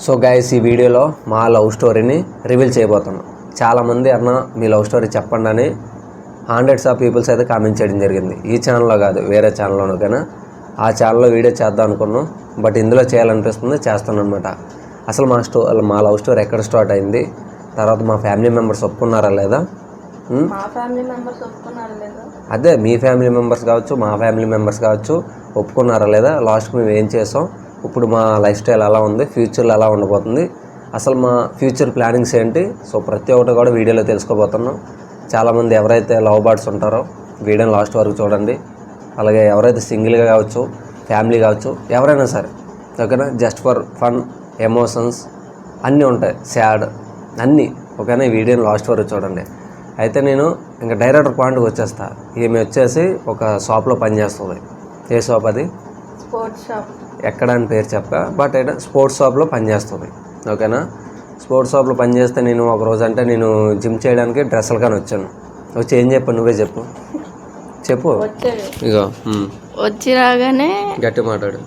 So guys, ఈ వీడియోలో మా లవ్ స్టోరీని రివీల్ చేయబోతున్నాం. చాలామంది అన్న మీ లవ్ స్టోరీ చెప్పండి అని హండ్రెడ్స్ ఆఫ్ పీపుల్స్ అయితే కామెంట్ చేయడం జరిగింది. ఈ ఛానల్లో కాదు, వేరే ఛానల్లోనూ కానీ ఆ ఛానల్లో వీడియో చేద్దాం అనుకున్నాం. బట్ ఇందులో చేయాలనిపిస్తుంది, చేస్తాను అనమాట. అసలు మా లవ్ స్టోరీ ఎక్కడ స్టార్ట్ అయింది, తర్వాత మా ఫ్యామిలీ మెంబర్స్ ఒప్పుకున్నారా లేదా, అదే మీ ఫ్యామిలీ మెంబర్స్ కావచ్చు, మా ఫ్యామిలీ మెంబర్స్ కావచ్చు, ఒప్పుకున్నారా లేదా, లాస్ట్కి మేము ఏం చేసాం, ఇప్పుడు మా లైఫ్ స్టైల్ ఎలా ఉంది, ఫ్యూచర్లో ఎలా ఉండబోతుంది, అసలు మా ఫ్యూచర్ ప్లానింగ్స్ ఏంటి, సో ప్రతి ఒక్కటి కూడా వీడియోలో తెలుసుకోబోతున్నాం. చాలామంది ఎవరైతే లవ్ బర్డ్స్ ఉంటారో వీడియోని లాస్ట్ వరకు చూడండి. అలాగే ఎవరైతే సింగిల్గా కావచ్చు, ఫ్యామిలీ కావచ్చు, ఎవరైనా సరే, ఓకేనా, జస్ట్ ఫర్ ఫన్, ఎమోషన్స్ అన్నీ ఉంటాయి, సాడ్ అన్నీ, ఓకేనా. ఈ వీడియోని లాస్ట్ వరకు చూడండి. అయితే నేను ఇంకా డైరెక్టర్ పాయింట్కి వచ్చేస్తా. ఈమె వచ్చేసి ఒక షాప్లో పనిచేస్తుంది. ఏ షాప్ అది? Sports shop. ఎక్కడ అని పేరు చెప్పా, బట్ అయితే స్పోర్ట్స్ షాప్లో పనిచేస్తుంది, ఓకేనా. స్పోర్ట్స్ షాప్లో పనిచేస్తే నేను ఒకరోజు అంటే నేను జిమ్ చేయడానికి డ్రెస్సులు కానీ వచ్చాను. వచ్చి ఏం చెప్పు, నువ్వే చెప్పు. ఇగో వచ్చి రాగానే గట్టి మాట్లాడు.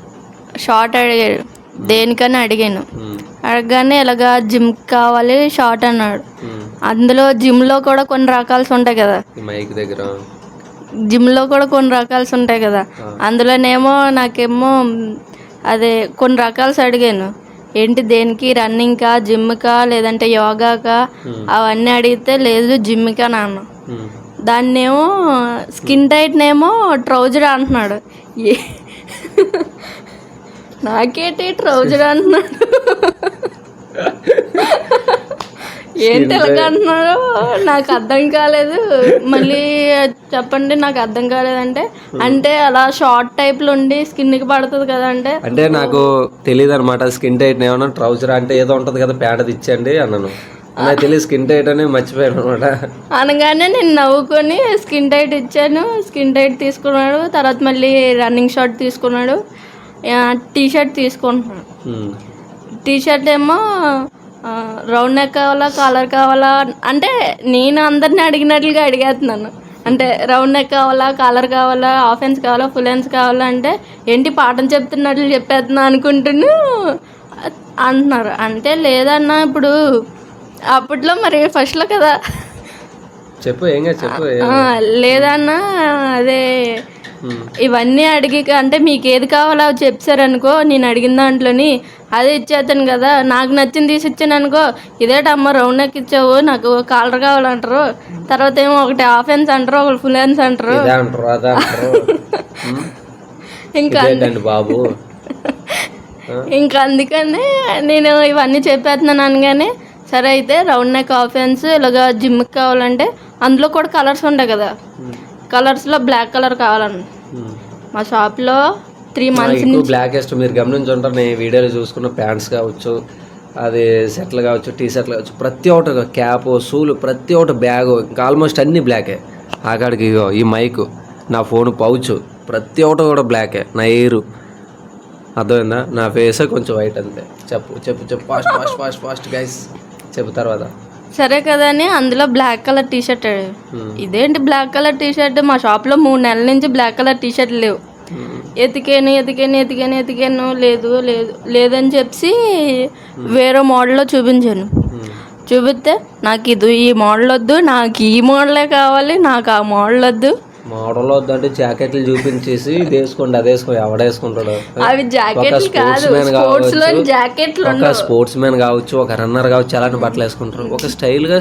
షార్ట్ అడిగాడు, దేనికని అడిగాను. అడగగానే ఇలాగా జిమ్ కావాలి షార్ట్ అన్నాడు. అందులో జిమ్లో కూడా కొన్ని రకాలు ఉంటాయి కదా, మైక్ దగ్గర జిమ్లో కూడా కొన్ని రకాలు ఉంటాయి కదా. అందులోనేమో నాకేమో అదే కొన్ని రకాలు అడిగాను. ఏంటి, దేనికి, రన్నింగ్కా, జిమ్కా, లేదంటే యోగాకా, అవన్నీ అడిగితే లేదు జిమ్కా నాన్న. దాన్నేమో స్కిన్ టైట్నేమో ట్రౌజర్ అంటున్నాడు. నాకేంటి ట్రౌజర్ అంటున్నాడు, ఏంటి ఎలాగ అంటున్నాడు నాకు అర్థం కాలేదు. మళ్ళీ చెప్పండి, నాకు అర్థం కాలేదంటే, అంటే అలా షార్ట్ టైప్లో ఉండి స్కిన్కి పడుతుంది కదా అంటే నాకు తెలియదు అనమాట. స్కిన్ టైట్ ఏమన్నా ట్రౌజర్ అంటే ఏదో ఉంటుంది కదా, పేడది ఇచ్చండి అన్నాను. నాకు తెలియదు స్కిన్ టైట్ అని, మర్చిపోయాను అనమాట. అనగానే నేను నవ్వుకొని స్కిన్ టైట్ ఇచ్చాను. స్కిన్ టైట్ తీసుకున్నాడు. తర్వాత మళ్ళీ రన్నింగ్ షార్ట్ తీసుకున్నాడు. టీ షర్ట్ తీసుకుంటున్నాడు. టీ షర్ట్ ఏమో రౌండ్ నెక్ కావాలా, కాలర్ కావాలా అంటే నేను అందరినీ అడిగినట్లుగా అడిగేస్తున్నాను. అంటే రౌండ్ నెక్ కావాలా, కాలర్ కావాలా, హాఫ్ హ్యాండ్స్ కావాలా, ఫుల్ హ్యాండ్స్ కావాలా అంటే ఏంటి పాఠం చెప్తున్నట్లు చెప్పేస్తున్నా అనుకుంటున్నా అంటున్నారు. అంటే లేదన్నా, ఇప్పుడు అప్పట్లో మరి ఫస్ట్లో కదా, చెప్పు చెప్పు. లేదన్నా అదే ఇవన్నీ అడిగి అంటే మీకు ఏది కావాలో అవి చెప్పారనుకో, నేను అడిగిన దాంట్లోని అదే ఇచ్చేస్తాను కదా, నాకు నచ్చింది తీసి ఇచ్చాను అనుకో, ఇదేటమ్మ రౌండ్ నెక్ ఇచ్చావు, నాకు కాలర్ కావాలంటారు, తర్వాత ఏమో ఒకటి హాఫ్ హ్యాండ్స్ అంటారు, ఒకటి ఫుల్ హ్యాండ్స్ అంటారు. ఇంకా బాబు ఇంకా అందుకని నేను ఇవన్నీ చెప్పేస్తున్నాను అనగానే, సరే అయితే రౌండ్ నెక్, హాఫ్ హ్యాండ్స్, ఇలాగా జిమ్కి కావాలంటే అందులో కూడా కలర్స్ ఉంటాయి కదా, కలర్స్లో బ్లాక్ కలర్ కావాలన్న. మా షాప్లో 3 months నుంచి బ్లాక్ వేస్ట్ మీరు గమనించుంటారు. నేను వీడియోలో చూసుకున్న ప్యాంట్స్ కావచ్చు, అది షర్ట్లు కావచ్చు, టీ షర్ట్లు కావచ్చు, ప్రతి ఒక్కటి క్యాప్, షూలు, ప్రతి ఒక్కటి బ్యాగు, ఇంకా ఆల్మోస్ట్ అన్నీ బ్లాకే. ఆకాడికి ఈ మైకు, నా ఫోన్ పౌచ్, ప్రతి ఒక్కటి కూడా బ్లాకే. నా ఎయిర్ అర్థమైందా, నా ఫేస్ కొంచెం వైట్ అంతే. చెప్పు చెప్పు చెప్పు, fast fast fast fast guys, చెప్పు తర్వాత. సరే కదా అని అందులో బ్లాక్ కలర్ టీ షర్ట్. ఇదేంటి బ్లాక్ కలర్ టీ షర్ట్, మా షాప్లో 3 నెలల నుంచి బ్లాక్ కలర్ టీ షర్ట్ లేవు. ఎతికాను లేదు లేదని చెప్పి వేరే మోడల్లో చూపించాను. చూపిస్తే నాకు ఈ మోడల్ వద్దు, నాకు ఈ మోడలే కావాలి, నాకు ఆ మోడల్ వద్దు. మోడల్ వద్దంటే జాకెట్లు చూపించేసి ఇది వేసుకోండి, అది వేసుకో, ఎవడేసుకుంటాడు. అవి జాకెట్లు కాదు, స్పోర్ట్స్ లో జాకెట్లు. ఒక స్పోర్ట్స్ మ్యాన్ కావచ్చు, ఒక రన్నర్ కావచ్చు, అలాంటి బట్టలు వేసుకుంటారు. ఒక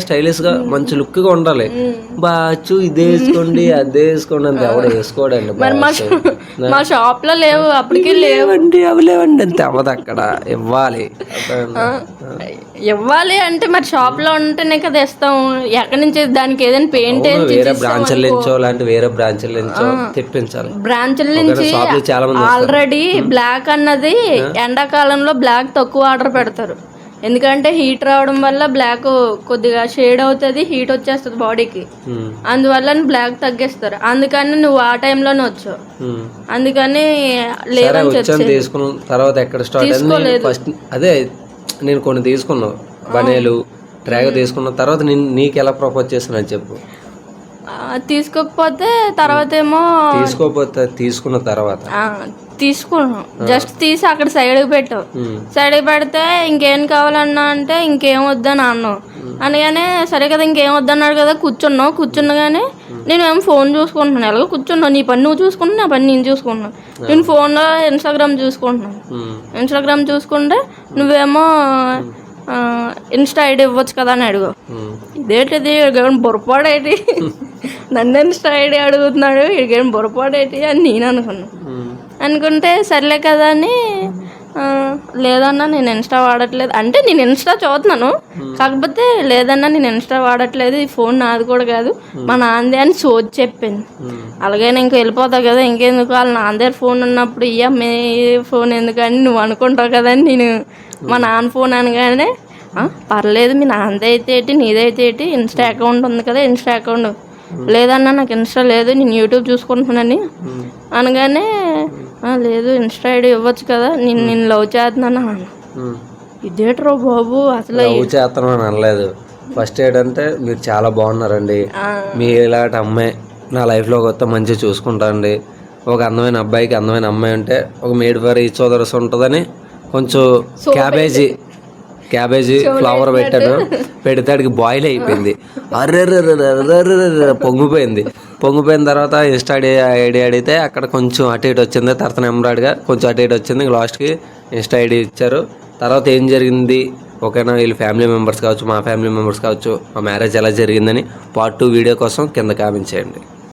స్టైలిష్ గా మంచి లుక్ గా ఉండాలి. బాచు ఇదే వేసుకోండి, అదే వేసుకోండి అంటే ఎవడ వేసుకోడండి. మా షాప్ లో లేవు, అప్పటికే లేవండి, అవి లేవండి అంతే. అవ్వదు అక్కడ, ఇవ్వాలి అంటే మరి షాప్ లో ఉంటేనే కదా ఇస్తాం. ఎక్కడి నుంచి దానికి ఏదైనా పెయింట్ వేరే బ్రాంచ్ల నుంచో లాంటి వేరే బ్రాంచ్ల నుంచో తెప్పించాలి. బ్రాంచ్ల నుంచి ఆల్రెడీ బ్లాక్ అన్నది ఎండాకాలంలో బ్లాక్ తక్కువ ఆర్డర్ పెడతారు. ఎందుకంటే హీట్ రావడం వల్ల బ్లాక్ కొద్దిగా షేడ్ అవుతుంది, హీట్ వచ్చేస్తుంది బాడీకి, అందువల్ల బ్లాక్ తగ్గిస్తారు. అందుకని నువ్వు ఆ టైంలోనే వచ్చావు, అందుకని లేదని చెప్పి తీసుకున్న తర్వాత ఎక్కడ స్టార్ట్ ఫస్ట్ అదే నేను కొన్ని తీసుకున్నావు, బనేలు ట్రాక్ తీసుకున్న తర్వాత నీకు ఎలా ప్రపోజ్ చేస్తున్నా చెప్పు. తీసుకోకపోతే తర్వాత ఏమో తీసుకున్న తర్వాత తీసుకున్నాం. జస్ట్ తీసి అక్కడ సైడ్కి పెట్టావు. సైడ్కి పెడితే ఇంకేం కావాలన్నా అంటే ఇంకేం వద్దని అన్నావు. అనగానే సరే కదా ఇంకేం వద్దన్నాడు కదా కూర్చున్నావు. కూర్చున్నగానే నేనేమో ఫోన్ చూసుకుంటున్నాను. ఎలాగో కూర్చున్నావు, నీ పని నువ్వు చూసుకుంటున్నా, నా పని నేను చూసుకుంటున్నాను. నేను ఫోన్లో ఇన్స్టాగ్రామ్ చూసుకుంటున్నాను. ఇన్స్టాగ్రామ్ చూసుకుంటే నువ్వేమో ఇన్స్టా ఐడి ఇవ్వచ్చు కదా అని అడుగు. ఇదేంటిది బొరపాడేటి, నన్ను ఇన్స్టా ఐడి అడుగుతున్నాడు, ఇడికేం బొరపాడేటి అని నేను అనుకుంటే సర్లే కదా అని లేదన్నా నేను ఇన్స్టా వాడట్లేదు అంటే నేను ఇన్స్టా చూస్తున్నాను, కాకపోతే లేదన్నా నేను ఇన్స్టా వాడట్లేదు, ఈ ఫోన్ నాది కూడా కాదు మా నాన్నదే అని సోది చెప్పింది. అలాగే ఇంక వెళ్ళిపోతావు కదా ఇంకెందుకు, వాళ్ళ నాన్న దగ్గర ఫోన్ ఉన్నప్పుడు మీ ఫోన్ ఎందుకని నువ్వు అనుకుంటావు కదా అని నేను మా నాన్న ఫోన్ అనగానే పర్లేదు మీ నాన్నది అయితే ఏంటి నీదైతే ఏంటి, ఇన్స్టా అకౌంట్ ఉంది కదా ఇన్స్టా అకౌంట్, లేదన్నా నాకు ఇన్స్టా లేదు నేను యూట్యూబ్ చూసుకుంటున్నానని అనగానే లేదు ఇన్స్టా ఐడి ఇవ్వచ్చు కదా నేను లవ్ చేస్తున్నాను అన్న. ఇదేట్రో బాబు అసలు లవ్ చేస్తున్నాను అనలేదు. ఫస్ట్ ఏంటంటే మీరు చాలా బాగున్నారండి, మీ ఇలాంటి అమ్మాయి నా లైఫ్లోకి వస్తే మంచిగా చూసుకుంటానండి. ఒక అందమైన అబ్బాయికి అందమైన అమ్మాయి ఉంటే ఒక మేడ్ ఫర్ ఈచ్ అదర్స్ ఉంటుందని కొంచెం క్యాబేజీ ఫ్లవర్ పెట్టాను. పెడితే బాయిల్ అయిపోయింది, పొంగిపోయిన తర్వాత ఇన్స్టా ఐడి అడిగితే అక్కడ కొంచెం అటు ఇటు వచ్చింది. తర్వాత నెంబర్గా కొంచెం అటు ఇటు వచ్చింది. లాస్ట్కి ఇన్స్టా ఐడి ఇచ్చారు. తర్వాత ఏం జరిగింది, ఓకేనా వీళ్ళు ఫ్యామిలీ మెంబర్స్ కావచ్చు, మా ఫ్యామిలీ మెంబర్స్ కావచ్చు, మా మ్యారేజ్ ఎలా జరిగిందని పార్ట్ 2 వీడియో కోసం కింద కామెంట్ చేయండి.